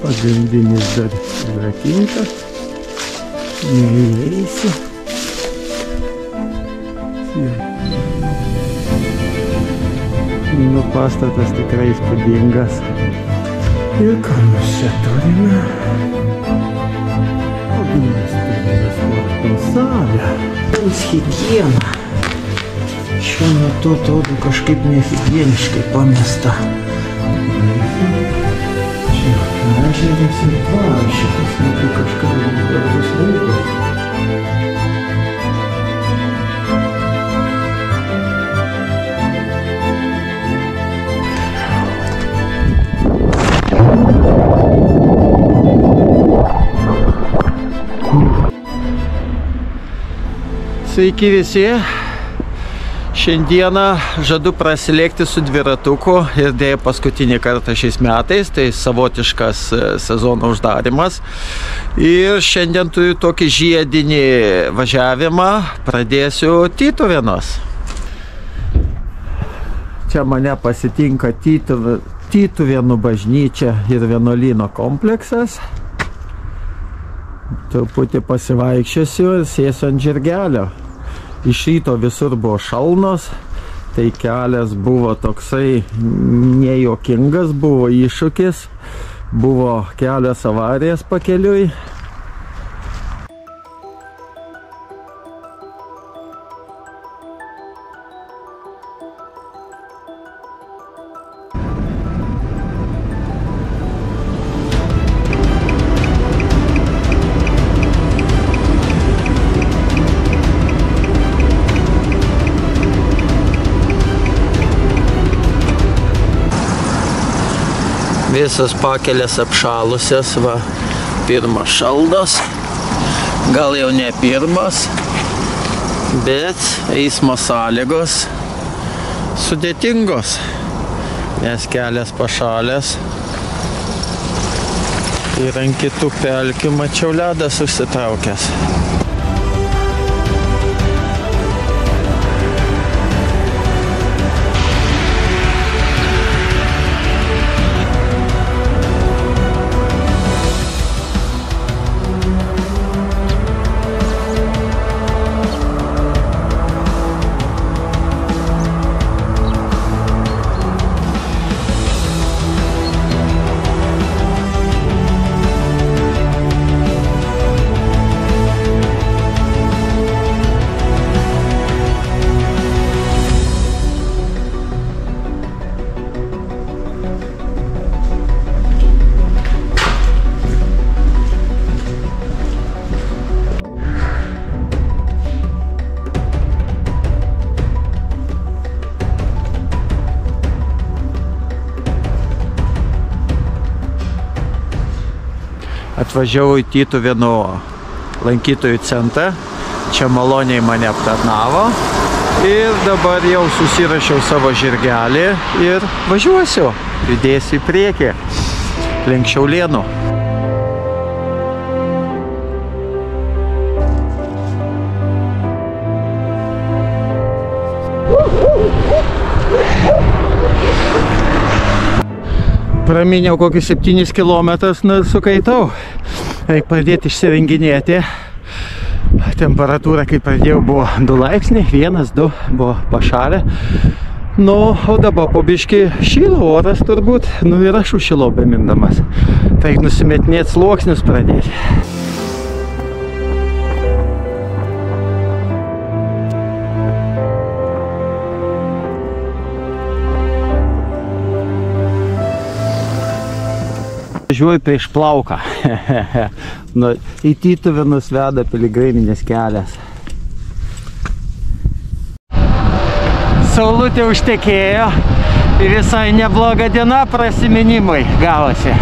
Pagrindinis dar užrakintas. Neįeisi. Nu, pastatas tikrai įspūdingas. Ir ką mes čia turime? Mes turime sporto salę. Higiena. Šiuo metu atrodo kažkaip nehigieniškai pamesta. Čia ežeras ir šitas metu kažką gražus vaizdas. Sveiki visi! Šiandieną žadu prasilėkti su dviratuku ir dėja paskutinį kartą šiais metais, tai savotiškas sezono uždarimas. Ir šiandien turiu tokį žiedinį važiavimą, pradėsiu Tytuvėnuos. Čia mane pasitinka Tytuvėnų bažnyčia ir vienuolyno kompleksas. Truputį pasivaikščiosiu ir sėsiu ant žirgelio. Iš ryto visur buvo šalnos, tai kelias buvo toksai nejuokingas, buvo iššūkis, buvo kelios avarijas pakeliui. Visas pakelės apšalusias, va, pirmas šaldas, gal jau ne pirmas, bet eismo sąlygos sudėtingos, nes kelias pašalęs ir ant kitų pelkių mačiau ledas užsitraukęs. Atvažiavau į Tytuvėnų lankytojų centrą, čia maloniai mane aptarnavo ir dabar jau susirašiau savo žirgelį ir važiuosiu, judėsiu į priekį, link Šiaulėnų. Praminiau kokius 7 kilometrus, sukaitau. Reikia pradėti išsirenginėti. Temperatūra, kai pradėjau, buvo 2 laipsniai, 1, 2 buvo pašalę. Nu, o dabar po biškį šilo oras turbūt, nu ir aš užšilau bemindamas. Tai nusimetinėti sluoksnius pradėti. Važiuoju prieš plauką. Į Tytuvėnus veda piligriminis kelias. Saulutė užtekėjo ir visai nebloga diena, prasiminimai gavosi.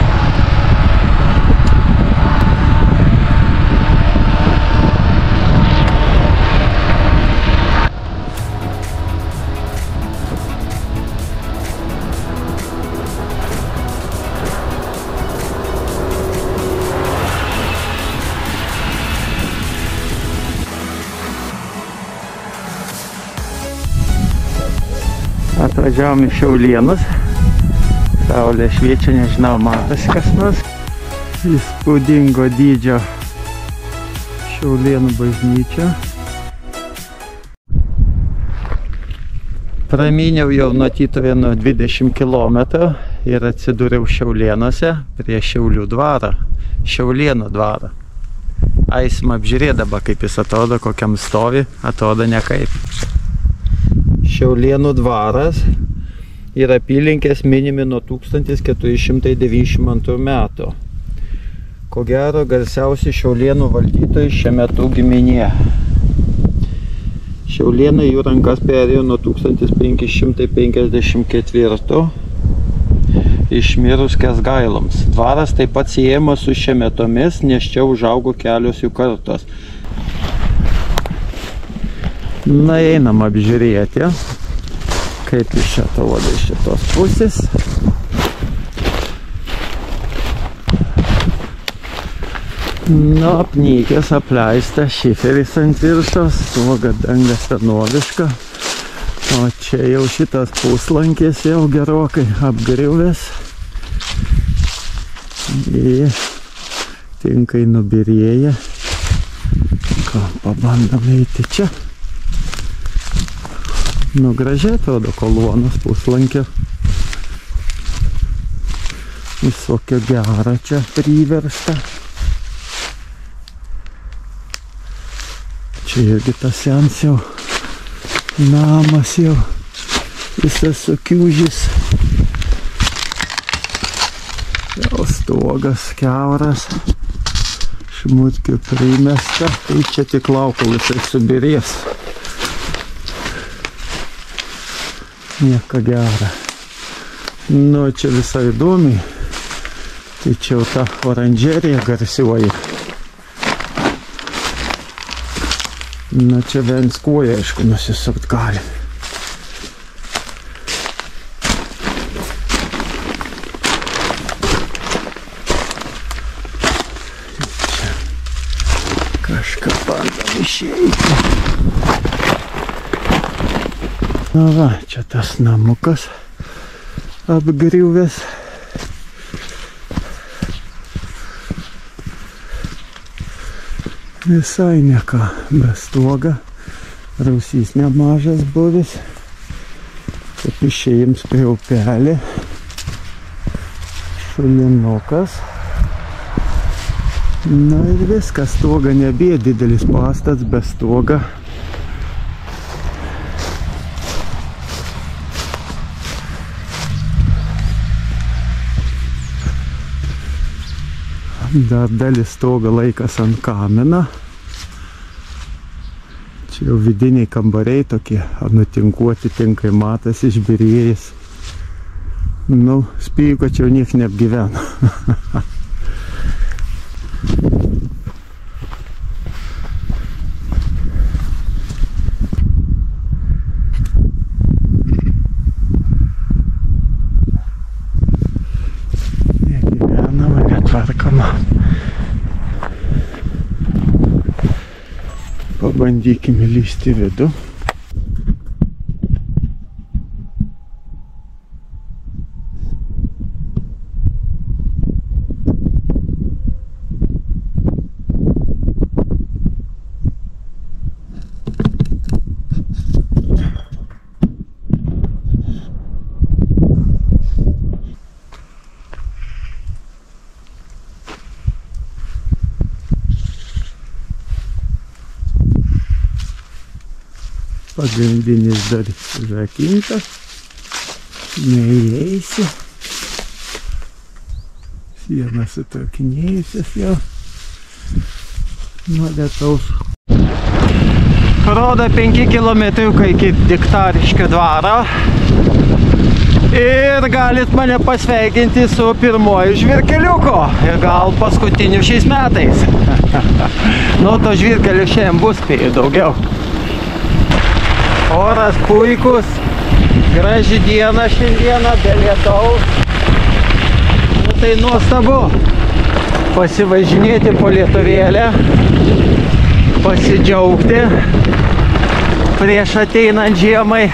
Atvažiavom į Šiaulėnus. Saulė šviečia, nežinau, matosi kas nors. Įspūdingo dydžio Šiaulėnų bažnyčia. Pramyniau jau nuo Tytuvėnų 20 km ir atsidūriau Šiaulėnuose prie Šiaulių dvarą, Šiaulėnų dvarą. Eisim apžiūrėt dabar, kaip jis atrodo, kokiam stovi, atrodo nekaip. Šiaulėnų dvaras ir apylinkės minimi nuo 1492 metų. Ko gero, garsiausi Šiaulėnų valdytojai šiuo metu giminė. Šiaulėnai jų rankas perėjo nuo 1554 išmirus Kęsgailams. Dvaras taip pat siejamas su Šemetomis, nes čia užaugo kelios jų kartos. Na, einam apžiūrėti, kaip iš čia atrodo iš šitos pusės. Nu, apnykęs, apleistas, šiferis ant viršos, stoga danga senoviška. O čia jau šitas puslankis jau gerokai apgriuvęs. Ir tinkai nubirėja. Ką, pabandom eiti čia. Nu, gražiai atrodo kolonas puslankio. Visokio gero čia priversta. Čia irgi tas sens jau namas jau visas sukiužis. Jau stogas kiauras, šmutkių primesta, tai čia tik lauko visai subirės. Nieko gera. Nu, čia visai įdomi. Tai čia jau ta oranžerija garsiuoja. Na, čia viens koja, aišku, nusisukt gali. Čia kažką bandom išeiti. Na va, čia tas namukas apgriuvęs. Visai nieko, be stoga, rausys nemažas buvęs, taip išėjams prie upelį, šulinukas, na ir viskas, stoga nebėja, didelis pastats, be stoga. Dar dalis stogo laikas ant kamino. Čia jau vidiniai kambariai tokie nutinkuoti, tinkai matas išbirėjęs. Nu, spėju, kad čia jau niek neapgyveno. Negyvenama, netvarkama. Pabandykime lįsti vidų. Pagrindinis dar užrakintas, neįeisi. Siena sutrakinėjusias jau nuo lietaus. Rodo 5 kilometriukai iki Diktariškio dvaro. Ir galit mane pasveikinti su pirmoju žvyrkeliuku. Ir gal paskutiniu šiais metais. Nu, to žvyrkelių šiandien bus spėjų daugiau. Oras puikus, graži diena šiandieną, be lietaus. Nu, tai nuostabu pasivažinėti po lietuvėlę, pasidžiaugti prieš ateinant žiemai.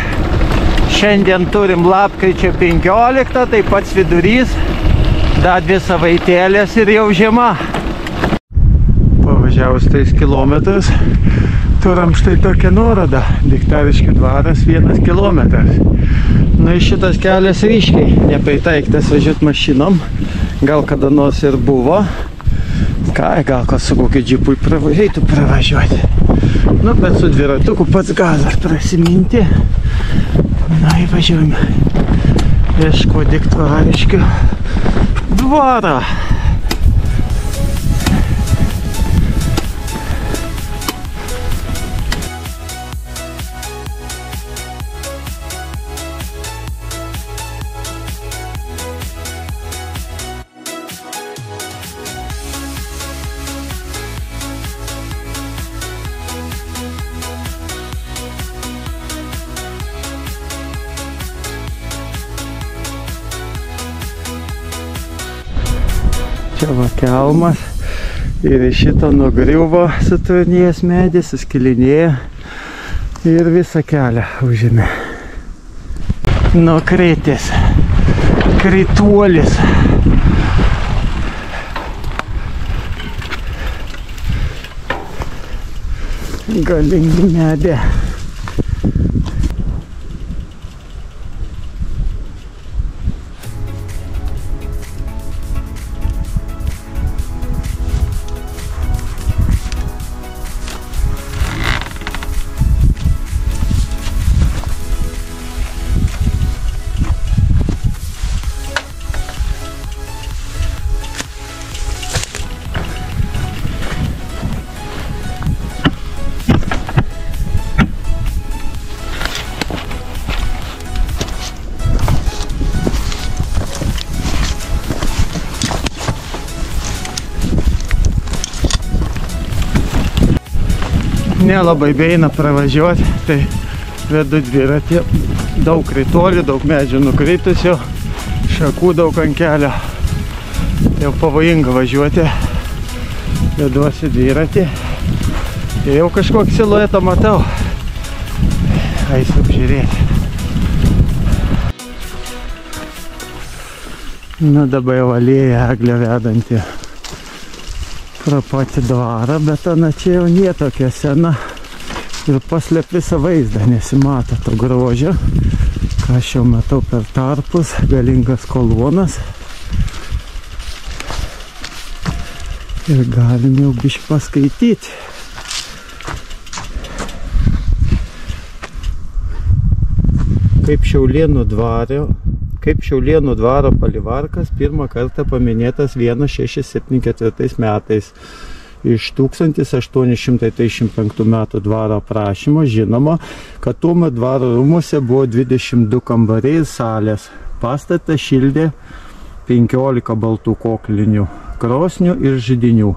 Šiandien turim lapkričio 15, tai pats vidurys. Dar 2 savaitėlės ir jau žiema. Pavažiavus 3 kilometrus, turim štai tokią nuorodą. Diktariškių dvaras 1 kilometras. Nu, šitas kelias ryškiai nepritaiktas važiuoti mašinom. Gal kada nors ir buvo. Ką, gal kas su kokiu džipui eitų pravažiuoti. Nu, bet su dviratuku pats gazas prasiminti. Na, įvažiuojame. Ieško Diktariškių dvarą. Čia va kelmas ir iš šito nugriuvo suturnėjęs medis, suskilinėjo ir visą kelią užėmė. Nukritęs, krituolis. Galingi medė. Nelabai beina pravažiuoti, tai vedu dviratį. Daug kritolių, daug medžių nukritusių, šakų daug ant kelio. Jau pavojinga važiuoti. Veduosi dviratį. Ir jau kažkokį siluetą matau. Eisiu apžiūrėti. Nu, dabar jau alėja eglė vedanti pro patį dvarą, bet ana čia jau nie tokia sena ir paslėp visą vaizdą, nesimato to grožio, ką aš jau matau per tarpus, galingas kolonas ir galim jau biškį paskaityti. Kaip Šiaulėnų dvaro palivarkas pirmą kartą paminėtas 1674 metais. Iš 1835 metų dvaro aprašymo žinoma, kad tuomet dvaro rūmuose buvo 22 kambariai ir salės. Pastatą šildė 15 baltų koklinių krosnių ir židinių.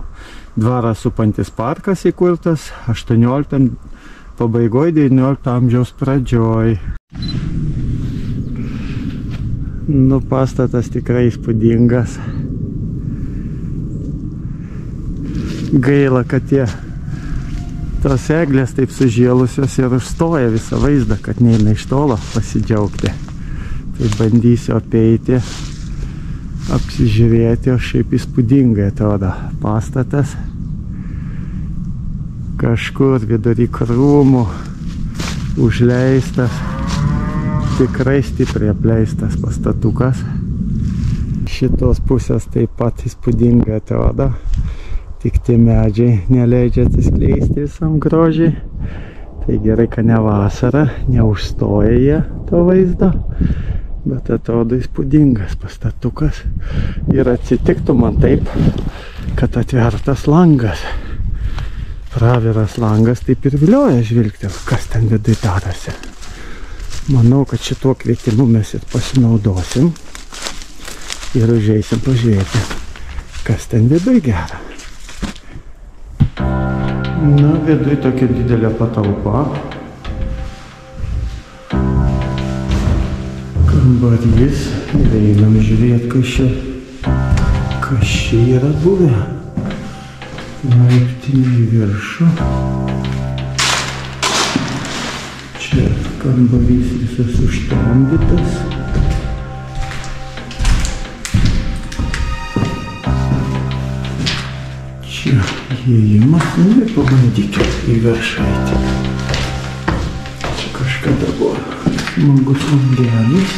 Dvarą supantis parkas įkurtas 18 pabaigoje 19 amžiaus pradžioj. Nu, pastatas tikrai įspūdingas. Gaila, kad tos eglės taip sužėlusios ir užstoja visą vaizdą, kad neina iš tolo pasidžiaugti. Tai bandysiu apeiti, apsižiūrėti, o šiaip įspūdingai atrodo pastatas. Kažkur vidury krūmų užleistas. Tikrai stipriai apleistas pastatukas. Šitos pusės taip pat įspūdingai atrodo. Tik tie medžiai neleidžia atsiskleisti visam grožiai. Tai gerai, kad ne vasara, neužstoja jie to vaizdo. Bet atrodo įspūdingas pastatukas. Ir atsitiktų man taip, kad atvertas langas. Praviras langas taip ir vilioja žvilgti, kas ten viduj darosi. Manau, kad šituo kvietimu mes ir pasinaudosim ir užeisim pažiūrėti, kas ten viduj gera. Na, viduj tokia didelė patalpa. Kambarys. Ir einam žiūrėti, kas čia yra buvę. Laiptinė į viršų. Čia kambarys visas užtemdytas. Čia įėjimas, nu ir pabandykit į viršą eiti. Čia kažkada buvo smagus langelis.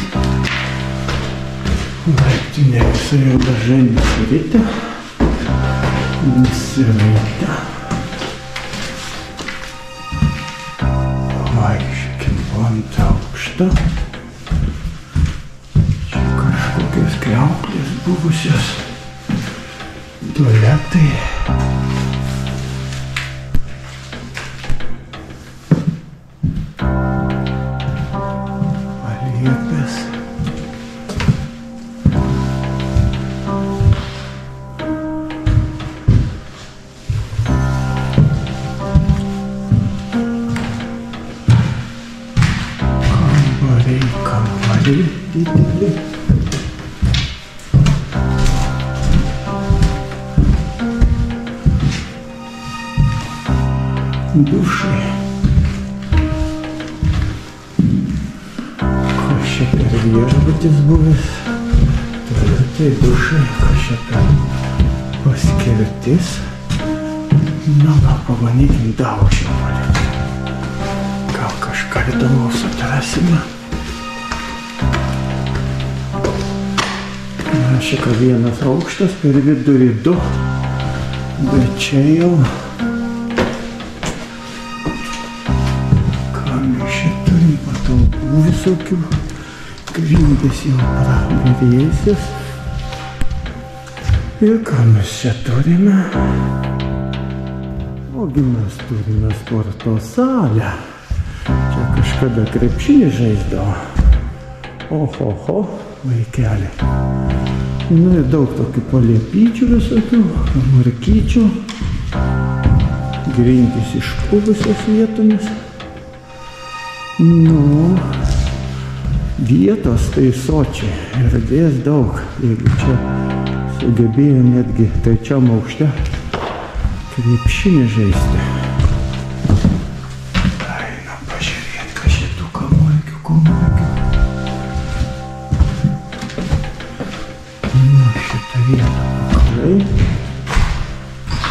Laiptinė visai jau dažai nesiritę. Vaikščiakim po ant aukštą. Čia kažkokios kriauklės buvusios. Tualetai. Paliepės. Kambariai dideli. Dušai. Kas čia per viešbutis buvęs? Tai dušai, kas čia per paskirtis? Na, gal pabandykim daužį palikti. Gal kažką įdomaus atrasime. Šika vienas aukštas, per vidurį 2, bet čia jau ką mes čia turim patalpų visokių, grindys jau pravėrėjusios. Ir ką mes čia turime? Ogi mes turime sporto salę. Čia kažkada krepšinį žaisdavo. Ohoho, vaikeli. Nu ir daug tokių paliepyčių visokių, markyčių, grindys išpuvusios vietomis. Nu, vietos tai sočiai, erdvės daug, jeigu čia sugebėjo netgi trečiam aukšte krepšinį žaisti. Eina pažiūrėt, kas šitų kamuolių. Vietą pakalai.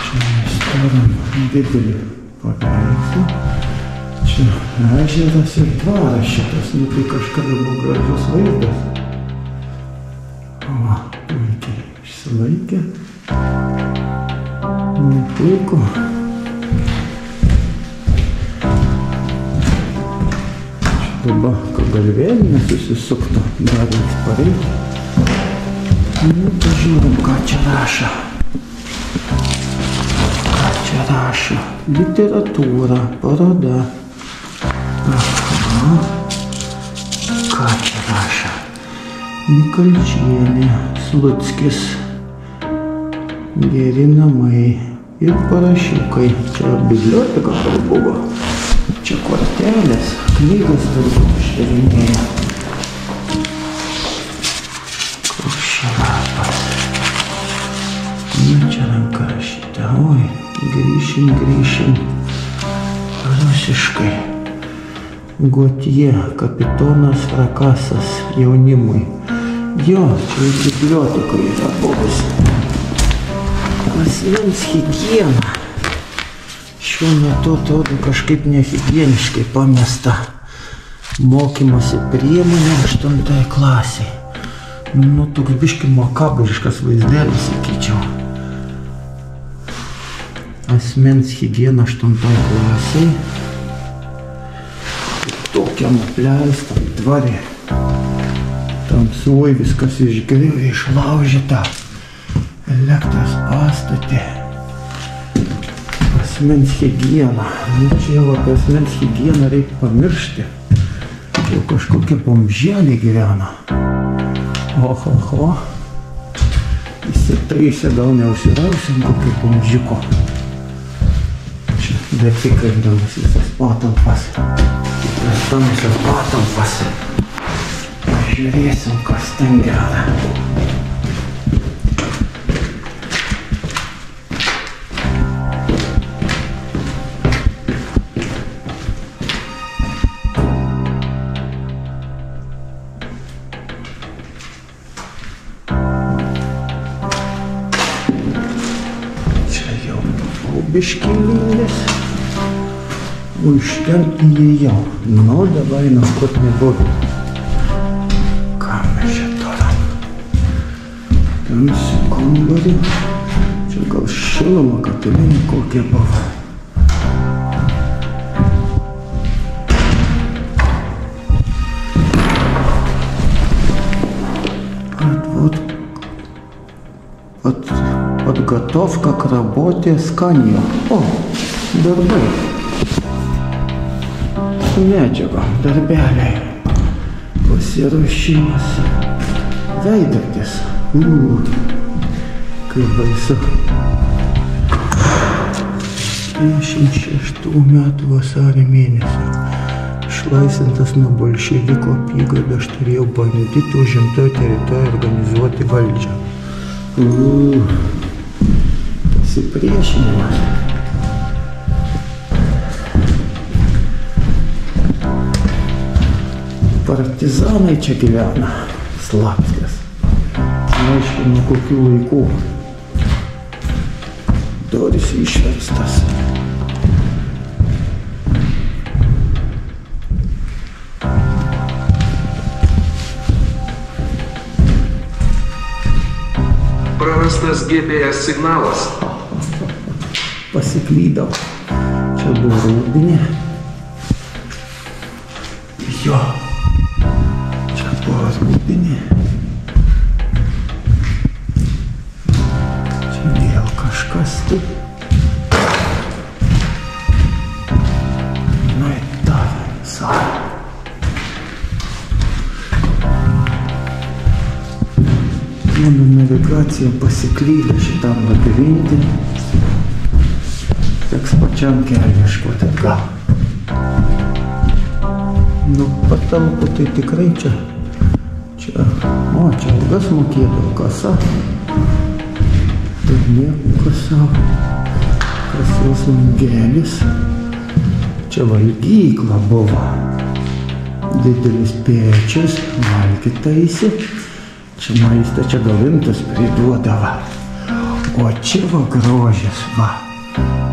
Čia mes turim didelį paveikslą. Čia ežeras ir dvaras šitas, nu tai kažkada buvo gražus vaizdas. O, puikiai išsilaikė. Nu, puiku. Čia dabar galvėlį nesusisuktų, dar reiks pareiti. Nu, pažiūrim, ką čia rašo. Literatūra, paroda. Aha. Ką čia rašo? Mikalčienė, Sluckis, Geri namai ir parašiukai. Čia biblioteka buvo. Čia kortelės, knygas turbūt išdarinėja. Nu, čia ranka rašyta. Oi, grįšim. Rusiškai. Gotie, kapitonas Frakasas jaunimui. Jo, čia bibliotekoje yra buvusi. Asmens higiena. Šiuo metu atrodo kažkaip nehigieniškai pamesta mokymosi priemonė 8 klasėje. Nu, toks biški makabriškas vaizdelis, sakyčiau. Asmens higiena 8 klasėje. Tokiam apleistam dvare. Tamsuoj viskas išgriuvę, išlaužyta. Elektros pastatė. Asmens higiena. Nu, čia jau apie asmens higieną reikia pamiršti. Jau kažkokie bomželiai gyvena. Ohoho. Įsitaisę, gal neužsirausim kokio bomžiuko. Čia betikrindamas visas patalpas. Tamsios patalpas. Pažiūrėsim, kas ten gera. biškilėlis. O iš ten įėjau. Nu, dabar naskot nebuvo. Ką mes čia turim? Tamsi kambarį. Čia gal šiluma katilinė kokia buvo. Подготовка к работе с тканью. О, darbai. Su medžiagom, darbeliai. Pasiruošimas. Veidrodis. Kaip baisu. 56 metų vasario mėnesio. Išlaisvintas nuo bolševiko apygardą, aš turėjau banditų užimtoje teritorijoje organizuoti valdžią. Pasipriešinimas. Partizanai čia gyvena, slapstės. Neaišku, nuo kokių laikų. Doris išverstas. Prarastas GPS signalas. Pasiklydau. Čia buvo rūbinė. Jo. Čia buvo rūbinė. Čia vėl kažkas tai. Nu į tave, savo. Mano navigacija pasiklydo šitam labirinte. Teks pačiam kelią ieškoti atgal. Nu, patalpų tai tikrai čia. Čia algas mokėdavo, kasa. Tai nieko kasau. Kasos langelis. Čia valgykla buvo. Didelis pečius, valgytaisi. Čia maistą čia galintas priduodava. O čia va grožis, va.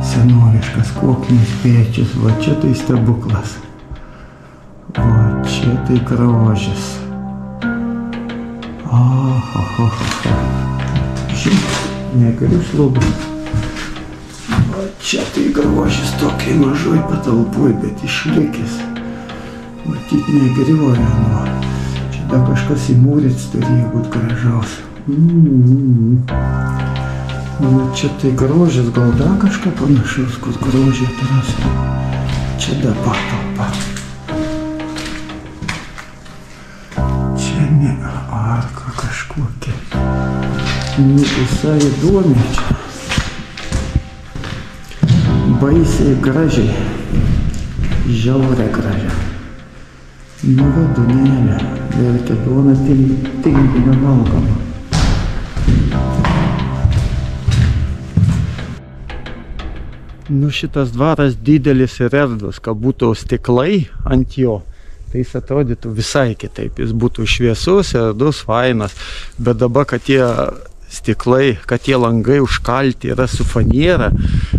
Senoviškas kokinis pečius, va čia tai stebuklas. Va čia tai grožis. Žinot, negaliu šlubinti. Va čia tai grožis tokiai mažoj patalpoj, bet išlikęs. Matyt, negriuoja nuo. Čia kažkas įmūrits turėjo būt gražaus. Nu, čia tai grožis, gal dar kažką panašaus, kur grožį atrasti. Čia da patalpa. Čia ne arka kažkokia. Nu, visai įdomi čia. Baisiai gražiai. Žiauriai gražiai. Nu, va, dunėlė. Verkia duona tingi nevalgoma. Nu, šitas dvaras didelis ir erdvus, kad būtų stiklai ant jo, tai jis atrodytų visai kitaip. Jis būtų šviesus, erdvus, fainas, bet dabar, kad tie stiklai, kad tie langai užkalti yra su faniera,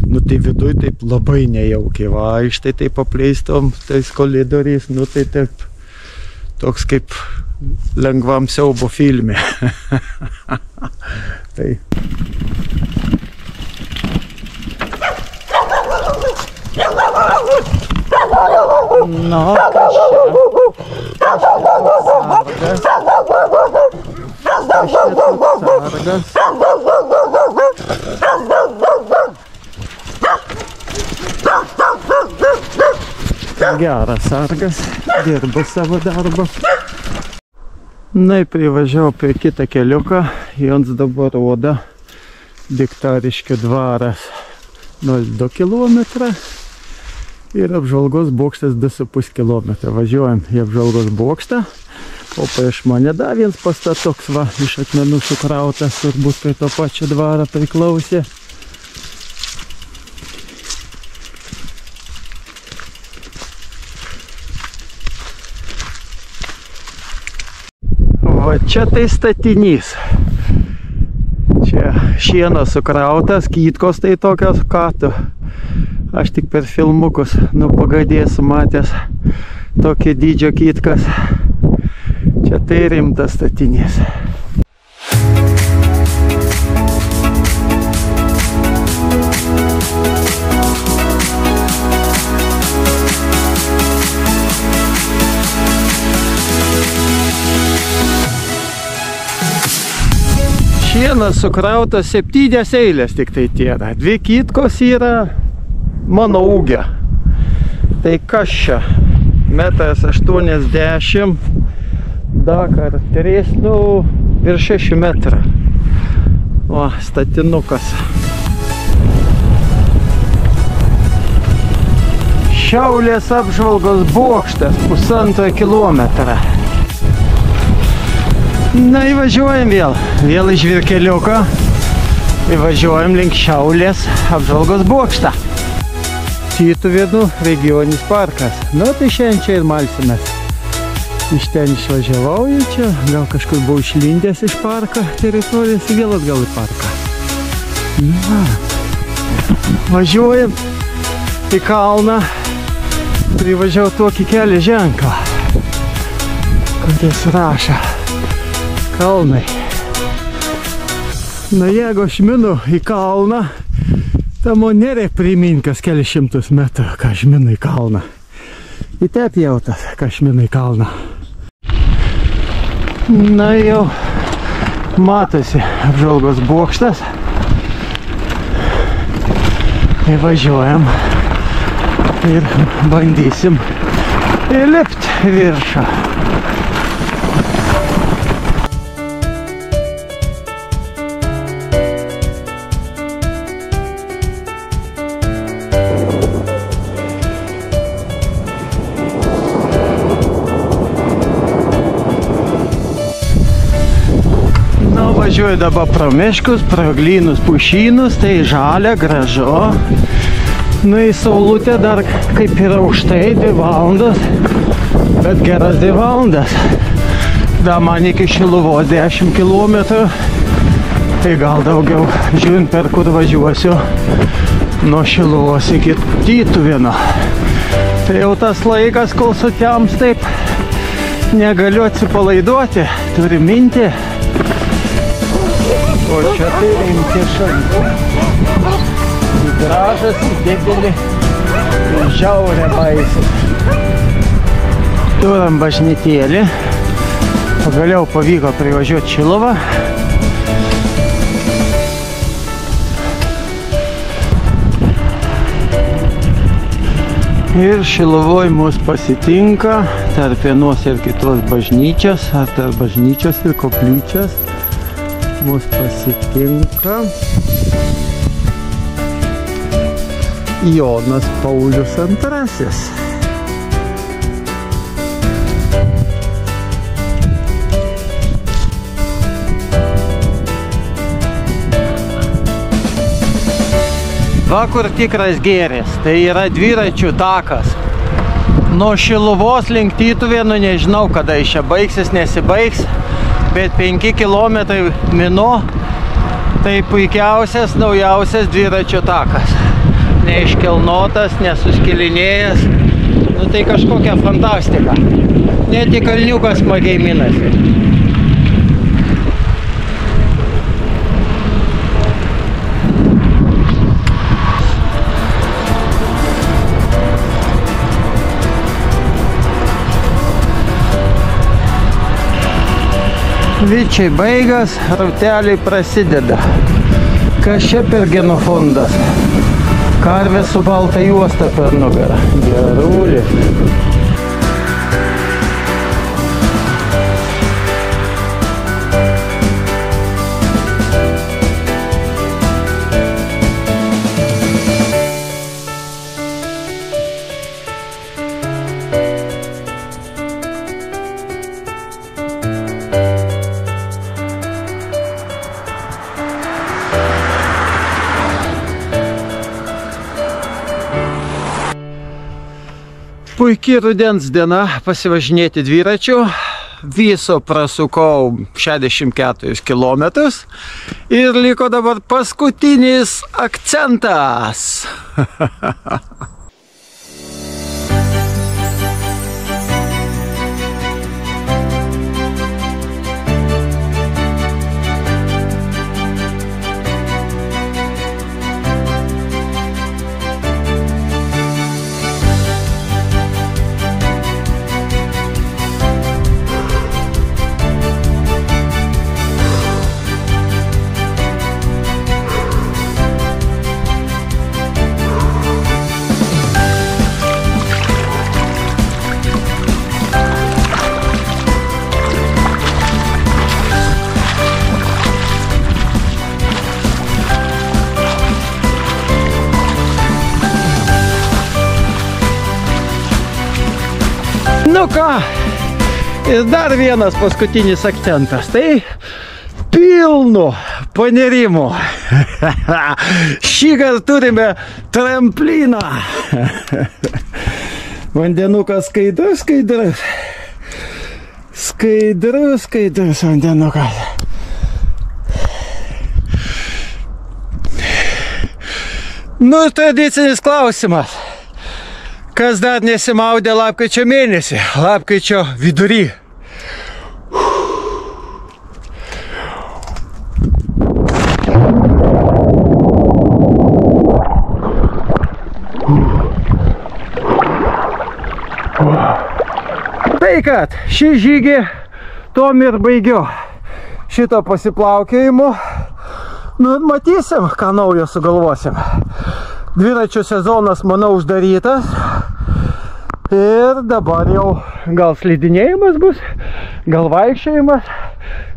nu tai viduj taip labai nejaukiai vaikštai taip apleistom tais koridoriais, nu tai taip toks kaip lengvam siaubo filme. Tai. No, geras sargas, dirba savo darbą. Na, privažiavau prie kitą keliuką, jons dabar rodo Diktariškio dvaras 0,2 kilometrą. Ir apžvalgos bokštas 2,5 km. Važiuojam į apžvalgos bokštą, o prieš mane dar vienas pastatoks va, iš akmenų sukrautas, turbūt prie to pačio dvarą priklausė. Va čia tai statinys. Čia šienas sukrautas, kytkos tai tokios katų. Aš tik per filmukus, pagadėsiu matęs tokį dydžio kytkas. Čia tai rimtas statinys. Šienas sukrautas 7 eilės tik tai tiera. 2 kytkos yra mano ūgio. Tai kas čia? 1,80 m. Dakar 3, virš 6 metrų. O, statinukas. Šiaulės apžvalgos bokštas 1,5 kilometrą. Na, įvažiuojam vėl. Vėl iš Žvyrkeliuko. Įvažiuojam link Šiaulės apžvalgos bokštą. Tytuvėnų regioninis parkas. Nu, tai šiandien čia ir malsimės. Iš ten išvažiavau ir čia. Gal kažkur buvau išlindęs iš parko teritorijos, vėl atgal į parką. Na, važiuojam į kalną. Privažiavau tokį kelią ženklą, kuris rašo kalnai. Na, jeigu aš minu į kalną, tai man nereik primint kas kelius šimtus metrų, ką aš minu į kalną. Į tep jautas, ką aš minu į kalną. Na, jau matosi apžvalgos bokštas. Įvažiuojam ir bandysim įlipt viršą. Važiuoju dabar pro miškus, pro eglynus, pušynus, tai žalia, gražu. Nu, į saulutę dar kaip yra aukštai, 2 valandas, bet geras 2 valandas. Da man iki Šiluvos 10 kilometrų, tai gal daugiau, žiūrint per kur važiuosiu, nuo Šiluvos iki Tytuvėnų. Tai jau tas laikas, kol sutems taip, negaliu atsipalaiduoti, turi mintį. O čia tai rimti šalti. Gražas, didelį, žiaurę baisį. Turim bažnytėlį. Pagaliau pavyko privažiuoti Šiluvą. Ir Šiluvoj mus pasitinka tarp vienos ir kitos bažnyčios, ar tarp bažnyčios ir koplyčios. Mus pasitinka Jonas Paulius II. Va kur tikras gėris, tai yra dviračių takas. Nuo Šiluvos link Tytuvėnų nežinau, kada iš čia baigsis, nesibaigs. Bet 5 kilometrai minu, tai puikiausias, naujausias dviračio takas. Neiškelnotas, nesuskilinėjęs. Nu tai kažkokia fantastika. Net į kalniukas smagiai minasi. Vyčiai baigas, rauteliai prasideda. Kas čia per genofondas? Karvė su balta juosta per nugarą. Gerulį. Puikiai rudens diena pasivažinėti dviračiu. viso prasukau 64 kilometrus ir liko dabar paskutinis akcentas. Nu ką, ir dar vienas paskutinis akcentas, tai pilnu panirimo. Šįkart turime trampliną. Vandenukas skaidrus, skaidrus. Skaidrus, skaidrus vandenukas. Nu, tradicinis klausimas. Kas dar nesimaudė lapkričio mėnesį, lapkričio vidury. Tai kad šį žygį tom ir baigiu šito pasiplaukėjimo. Nu, matysim, ką naujo sugalvosim. Dviračių sezonas, manau, uždarytas. Ir dabar jau gal slidinėjimas bus, gal vaikščiojimas.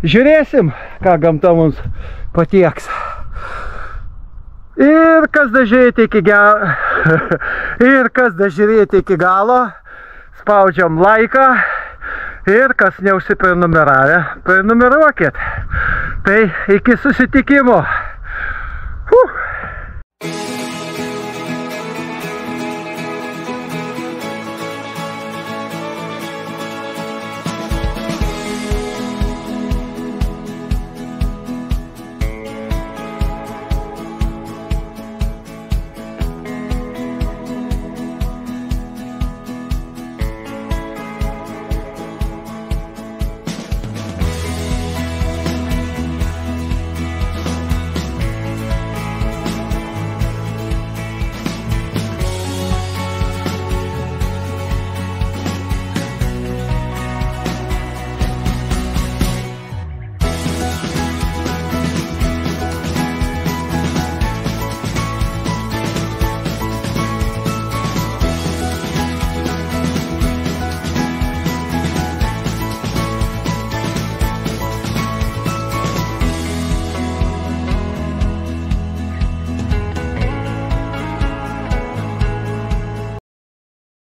Žiūrėsim, ką gamta mums patieks. Ir kas dar žiūrėti iki galo, spaudžiam laiką. Ir kas neužsiprenumeravę, prenumeruokit. Tai iki susitikimo.